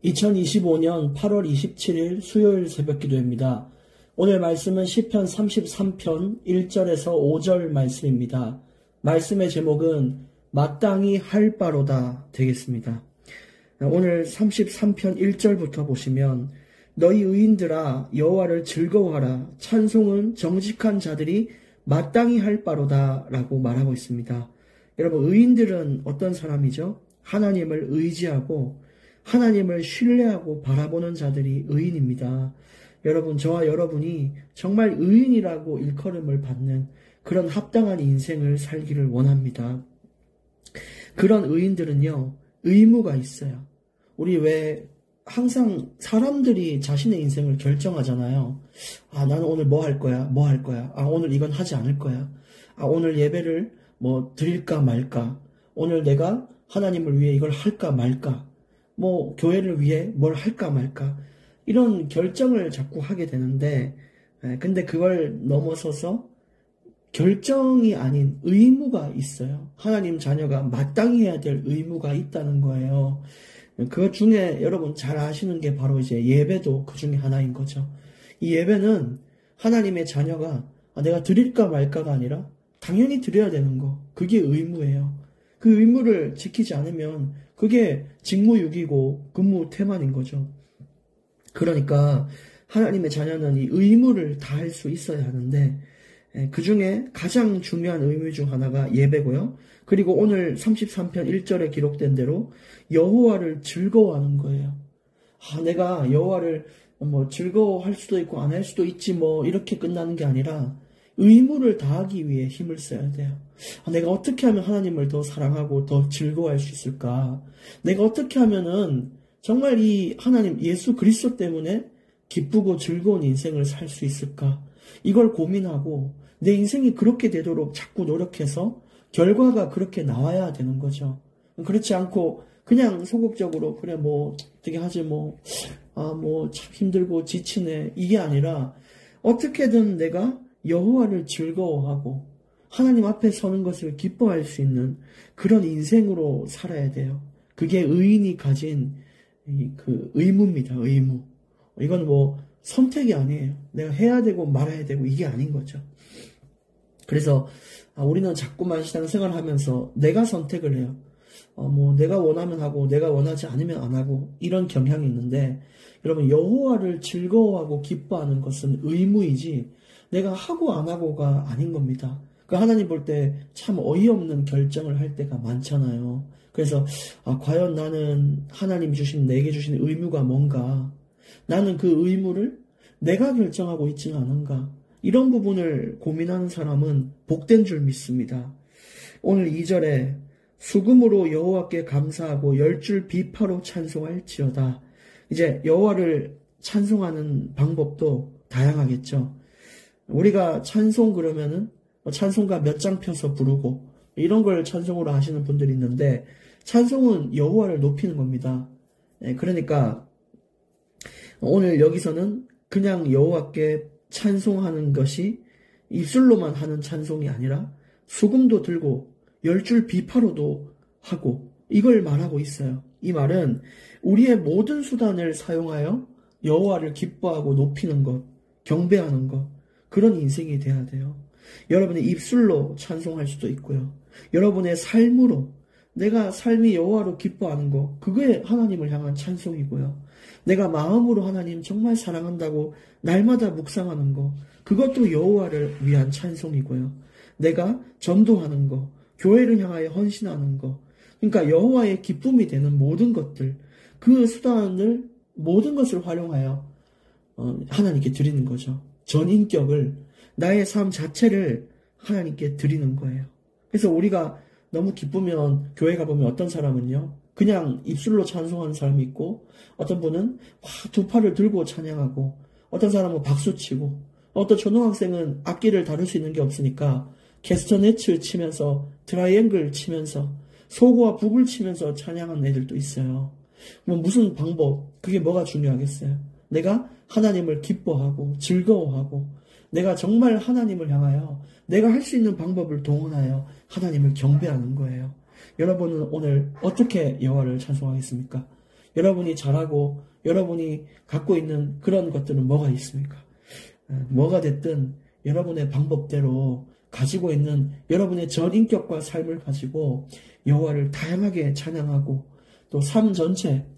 2025년 8월 27일 수요일 새벽기도입니다. 오늘 말씀은 시편 33편 1절에서 5절 말씀입니다. 말씀의 제목은 마땅히 할 바로다 되겠습니다. 오늘 33편 1절부터 보시면 너희 의인들아 여호와를 즐거워하라. 찬송은 정직한 자들이 마땅히 할 바로다 라고 말하고 있습니다. 여러분, 의인들은 어떤 사람이죠? 하나님을 의지하고 하나님을 신뢰하고 바라보는 자들이 의인입니다. 여러분, 저와 여러분이 정말 의인이라고 일컬음을 받는 그런 합당한 인생을 살기를 원합니다. 그런 의인들은요, 의무가 있어요. 우리 왜 항상 사람들이 자신의 인생을 결정하잖아요. 나는 오늘 뭐 할 거야? 뭐 할 거야? 오늘 이건 하지 않을 거야. 오늘 예배를 드릴까 말까? 오늘 내가 하나님을 위해 이걸 할까 말까? 교회를 위해 뭘 할까 말까? 이런 결정을 자꾸 하게 되는데, 근데 그걸 넘어서서 결정이 아닌 의무가 있어요. 하나님 자녀가 마땅히 해야 될 의무가 있다는 거예요. 그 중에 여러분 잘 아시는 게 바로 이제 예배도 그 중에 하나인 거죠. 이 예배는 하나님의 자녀가 내가 드릴까 말까가 아니라 당연히 드려야 되는 거. 그게 의무예요. 그 의무를 지키지 않으면 그게 직무유기고 근무태만인 거죠. 그러니까 하나님의 자녀는 이 의무를 다할 수 있어야 하는데 그 중에 가장 중요한 의무 중 하나가 예배고요. 그리고 오늘 33편 1절에 기록된 대로 여호와를 즐거워하는 거예요. 내가 여호와를 즐거워할 수도 있고 안 할 수도 있지 이렇게 끝나는 게 아니라 의무를 다하기 위해 힘을 써야 돼요. 내가 어떻게 하면 하나님을 더 사랑하고 더 즐거워할 수 있을까? 내가 어떻게 하면은 정말 이 하나님 예수 그리스도 때문에 기쁘고 즐거운 인생을 살 수 있을까? 이걸 고민하고 내 인생이 그렇게 되도록 자꾸 노력해서 결과가 그렇게 나와야 되는 거죠. 그렇지 않고 그냥 소극적으로 그래 어떻게 하지 참 힘들고 지치네 이게 아니라 어떻게든 내가 여호와를 즐거워하고 하나님 앞에 서는 것을 기뻐할 수 있는 그런 인생으로 살아야 돼요. 그게 의인이 가진 그 의무입니다. 의무. 이건 선택이 아니에요. 내가 해야 되고 말아야 되고 이게 아닌 거죠. 그래서 우리는 자꾸만 신앙생활을 하면서 내가 선택을 해요. 내가 원하면 하고 내가 원하지 않으면 안 하고 이런 경향이 있는데 여러분, 여호와를 즐거워하고 기뻐하는 것은 의무이지 내가 하고 안 하고가 아닌 겁니다. 하나님 볼 때 참 어이없는 결정을 할 때가 많잖아요. 그래서 과연 나는 하나님이 내게 주신 의무가 뭔가? 나는 그 의무를 내가 결정하고 있지는 않은가? 이런 부분을 고민하는 사람은 복된 줄 믿습니다. 오늘 2절에 수금으로 여호와께 감사하고 10줄 비파로 찬송할지어다. 이제 여호와를 찬송하는 방법도 다양하겠죠. 우리가 찬송 그러면은 찬송가 몇 장 펴서 부르고 이런 걸 찬송으로 하시는 분들이 있는데 찬송은 여호와를 높이는 겁니다. 그러니까 오늘 여기서는 그냥 여호와께 찬송하는 것이 입술로만 하는 찬송이 아니라 수금도 들고 10줄 비파로도 하고 이걸 말하고 있어요. 이 말은 우리의 모든 수단을 사용하여 여호와를 기뻐하고 높이는 것, 경배하는 것, 그런 인생이 돼야 돼요. 여러분의 입술로 찬송할 수도 있고요. 여러분의 삶으로 내가 삶이 여호와로 기뻐하는 것, 그게 하나님을 향한 찬송이고요. 내가 마음으로 하나님 정말 사랑한다고 날마다 묵상하는 것, 그것도 여호와를 위한 찬송이고요. 내가 전도하는 것, 교회를 향하여 헌신하는 것, 그러니까 여호와의 기쁨이 되는 모든 것들, 그 수단을 모든 것을 활용하여 하나님께 드리는 거죠. 전인격을, 나의 삶 자체를 하나님께 드리는 거예요. 그래서 우리가 너무 기쁘면 교회 가보면 어떤 사람은요, 그냥 입술로 찬송하는 사람이 있고, 어떤 분은 두 팔을 들고 찬양하고, 어떤 사람은 박수치고, 어떤 초등학생은 악기를 다룰 수 있는 게 없으니까 캐스터네츠 치면서 트라이앵글 치면서 소고와 북을 치면서 찬양하는 애들도 있어요. 무슨 방법, 그게 뭐가 중요하겠어요? 내가 하나님을 기뻐하고 즐거워하고 내가 정말 하나님을 향하여 내가 할 수 있는 방법을 동원하여 하나님을 경배하는 거예요. 여러분은 오늘 어떻게 여호와를 찬송하겠습니까? 여러분이 잘하고 여러분이 갖고 있는 그런 것들은 뭐가 있습니까? 뭐가 됐든 여러분의 방법대로 가지고 있는 여러분의 전인격과 삶을 가지고 여호와를 다양하게 찬양하고 또 삶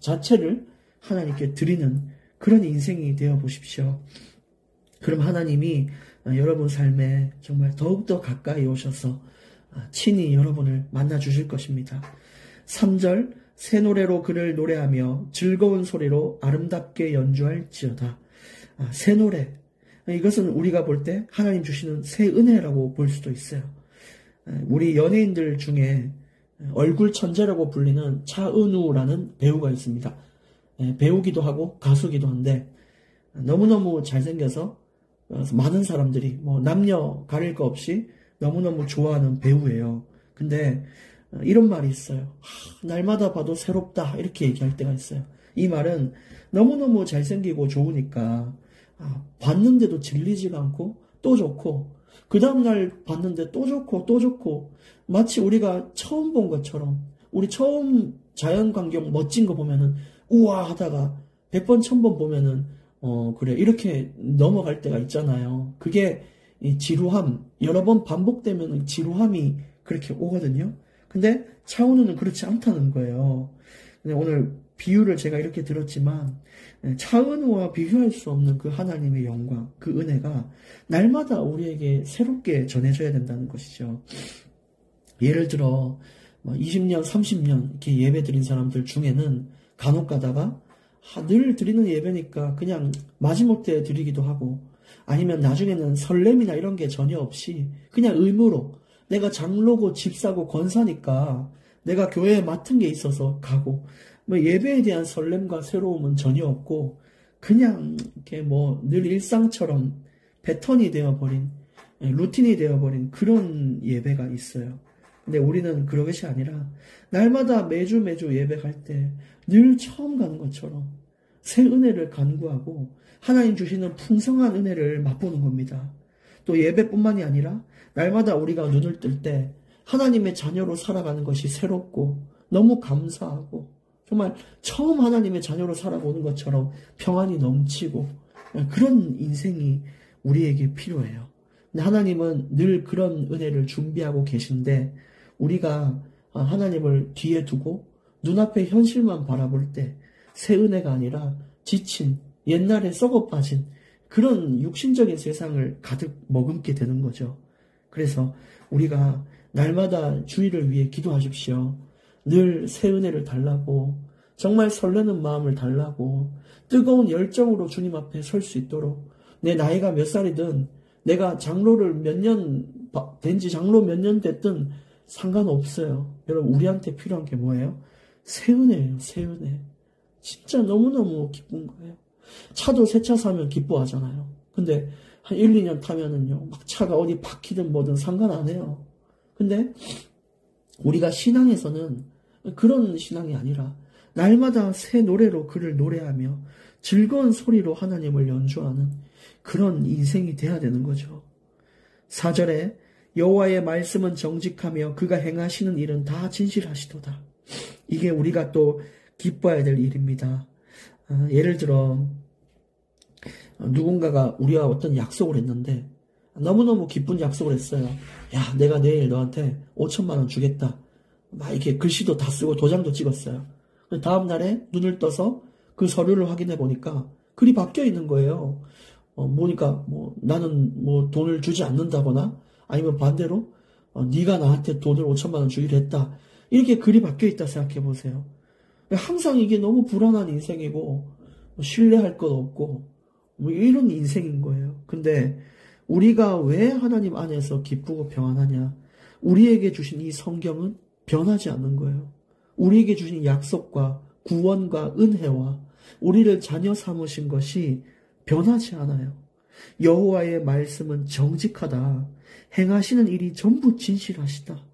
자체를 하나님께 드리는 그런 인생이 되어 보십시오. 그럼 하나님이 여러분 삶에 정말 더욱더 가까이 오셔서 친히 여러분을 만나 주실 것입니다. 3절 새 노래로 그를 노래하며 즐거운 소리로 아름답게 연주할지어다. 새 노래, 이것은 우리가 볼 때 하나님 주시는 새 은혜라고 볼 수도 있어요. 우리 연예인들 중에 얼굴 천재라고 불리는 차은우라는 배우가 있습니다. 배우기도 하고 가수기도 한데 너무너무 잘생겨서 많은 사람들이 남녀 가릴 거 없이 너무너무 좋아하는 배우예요. 근데 이런 말이 있어요. 날마다 봐도 새롭다 이렇게 얘기할 때가 있어요. 이 말은 너무너무 잘생기고 좋으니까 봤는데도 질리지가 않고 또 좋고 그 다음날 봤는데 또 좋고 또 좋고 마치 우리가 처음 본 것처럼 우리 처음 자연광경 멋진 거 보면은 우와 하다가 100번 1000번 보면은 그래 이렇게 넘어갈 때가 있잖아요. 그게 이 지루함 여러 번 반복되면 지루함이 그렇게 오거든요. 근데 차은우는 그렇지 않다는 거예요. 근데 오늘 비유를 제가 이렇게 들었지만 차은우와 비교할 수 없는 그 하나님의 영광, 그 은혜가 날마다 우리에게 새롭게 전해져야 된다는 것이죠. 예를 들어 20년, 30년 이렇게 예배 드린 사람들 중에는 간혹 가다가 늘 드리는 예배니까 그냥 마지못해 드리기도 하고 아니면 나중에는 설렘이나 이런 게 전혀 없이 그냥 의무로 내가 장로고 집사고 권사니까 내가 교회에 맡은 게 있어서 가고 예배에 대한 설렘과 새로움은 전혀 없고 그냥 이렇게 늘 일상처럼 패턴이 되어버린 루틴이 되어버린 그런 예배가 있어요. 근데 우리는 그런 것이 아니라 날마다 매주 예배 갈 때 늘 처음 가는 것처럼 새 은혜를 간구하고 하나님 주시는 풍성한 은혜를 맛보는 겁니다. 또 예배뿐만이 아니라 날마다 우리가 눈을 뜰 때 하나님의 자녀로 살아가는 것이 새롭고 너무 감사하고 정말 처음 하나님의 자녀로 살아보는 것처럼 평안이 넘치고 그런 인생이 우리에게 필요해요. 근데 하나님은 늘 그런 은혜를 준비하고 계신데 우리가 하나님을 뒤에 두고 눈앞의 현실만 바라볼 때 새 은혜가 아니라 지친 옛날에 썩어 빠진 그런 육신적인 세상을 가득 머금게 되는 거죠. 그래서 우리가 날마다 주의를 위해 기도하십시오. 늘 새 은혜를 달라고 정말 설레는 마음을 달라고 뜨거운 열정으로 주님 앞에 설 수 있도록 내 나이가 몇 살이든 내가 장로를 몇 년 된지 장로 몇 년 됐든 상관없어요. 여러분 우리한테 필요한 게 뭐예요? 새 은혜예요. 새 은혜. 진짜 너무너무 기쁜 거예요. 차도 새 차 사면 기뻐하잖아요. 근데 한 1, 2년 타면은요 막 차가 어디 박히든 뭐든 상관 안 해요. 근데 우리가 신앙에서는 그런 신앙이 아니라 날마다 새 노래로 그를 노래하며 즐거운 소리로 하나님을 연주하는 그런 인생이 돼야 되는 거죠. 4절에 여호와의 말씀은 정직하며 그가 행하시는 일은 다 진실하시도다. 이게 우리가 또 기뻐해야 될 일입니다. 예를 들어 누군가가 우리와 어떤 약속을 했는데 너무너무 기쁜 약속을 했어요. 야, 내가 내일 너한테 5천만 원 주겠다. 막 이렇게 글씨도 다 쓰고 도장도 찍었어요. 다음 날에 눈을 떠서 그 서류를 확인해 보니까 글이 바뀌어 있는 거예요. 보니까 나는 돈을 주지 않는다거나 아니면 반대로 네가 나한테 돈을 5천만 원 주기로 했다. 이렇게 글이 바뀌어 있다 생각해 보세요. 항상 이게 너무 불안한 인생이고 신뢰할 것 없고 이런 인생인 거예요. 근데 우리가 왜 하나님 안에서 기쁘고 평안하냐? 우리에게 주신 이 성경은 변하지 않는 거예요. 우리에게 주신 약속과 구원과 은혜와 우리를 자녀 삼으신 것이 변하지 않아요. 여호와의 말씀은 정직하다. 행하시는 일이 전부 진실하시다.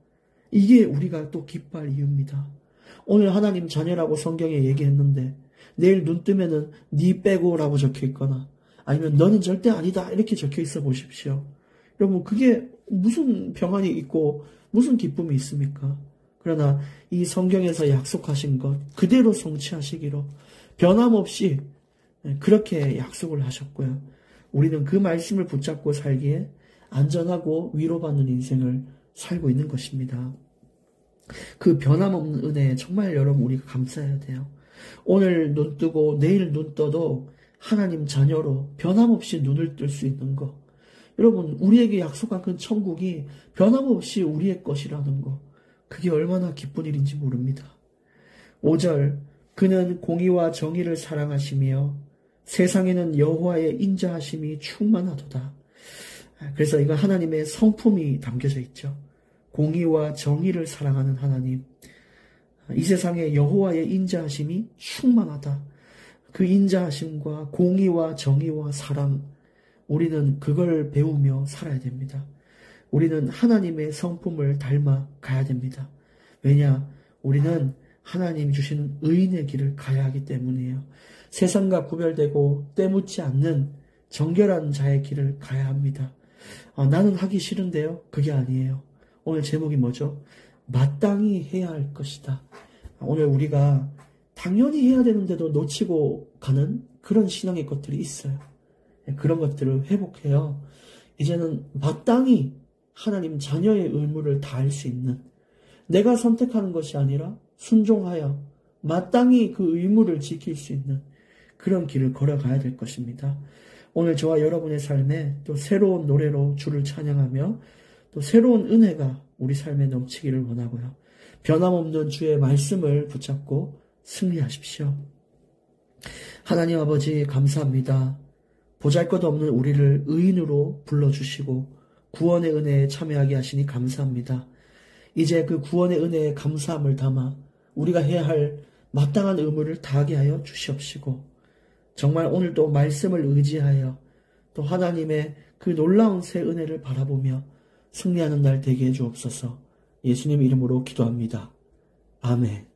이게 우리가 또 기뻐할 이유입니다. 오늘 하나님 자녀라고 성경에 얘기했는데 내일 눈 뜨면은 네 빼고라고 적혀 있거나 아니면 너는 절대 아니다 이렇게 적혀 있어 보십시오. 여러분 그게 무슨 평안이 있고 무슨 기쁨이 있습니까? 그러나 이 성경에서 약속하신 것 그대로 성취하시기로 변함없이 그렇게 약속을 하셨고요. 우리는 그 말씀을 붙잡고 살기에 안전하고 위로받는 인생을 살고 있는 것입니다. 그 변함없는 은혜에 정말 여러분 우리가 감사해야 돼요. 오늘 눈 뜨고 내일 눈 떠도 하나님 자녀로 변함없이 눈을 뜰 수 있는 것. 여러분 우리에게 약속한 그 천국이 변함없이 우리의 것이라는 것. 그게 얼마나 기쁜 일인지 모릅니다. 5절 그는 공의와 정의를 사랑하시며 세상에는 여호와의 인자하심이 충만하도다. 그래서 이건 하나님의 성품이 담겨져 있죠. 공의와 정의를 사랑하는 하나님. 이 세상에 여호와의 인자하심이 충만하다. 그 인자하심과 공의와 정의와 사랑, 우리는 그걸 배우며 살아야 됩니다. 우리는 하나님의 성품을 닮아 가야 됩니다. 왜냐? 우리는 하나님 주시는 의인의 길을 가야 하기 때문이에요. 세상과 구별되고 때묻지 않는 정결한 자의 길을 가야 합니다. 나는 하기 싫은데요? 그게 아니에요. 오늘 제목이 뭐죠? 마땅히 해야 할 것이다. 오늘 우리가 당연히 해야 되는데도 놓치고 가는 그런 신앙의 것들이 있어요. 그런 것들을 회복해요. 이제는 마땅히 하나님 자녀의 의무를 다할 수 있는, 내가 선택하는 것이 아니라 순종하여 마땅히 그 의무를 지킬 수 있는 그런 길을 걸어가야 될 것입니다. 오늘 저와 여러분의 삶에 또 새로운 노래로 주를 찬양하며 또 새로운 은혜가 우리 삶에 넘치기를 원하고요. 변함없는 주의 말씀을 붙잡고 승리하십시오. 하나님 아버지 감사합니다. 보잘것없는 우리를 의인으로 불러주시고 구원의 은혜에 참여하게 하시니 감사합니다. 이제 그 구원의 은혜에 감사함을 담아 우리가 해야 할 마땅한 의무를 다하게 하여 주시옵시고 정말 오늘도 말씀을 의지하여 또 하나님의 그 놀라운 새 은혜를 바라보며 승리하는 날 되게 해 주옵소서. 예수님 이름으로 기도합니다. 아멘.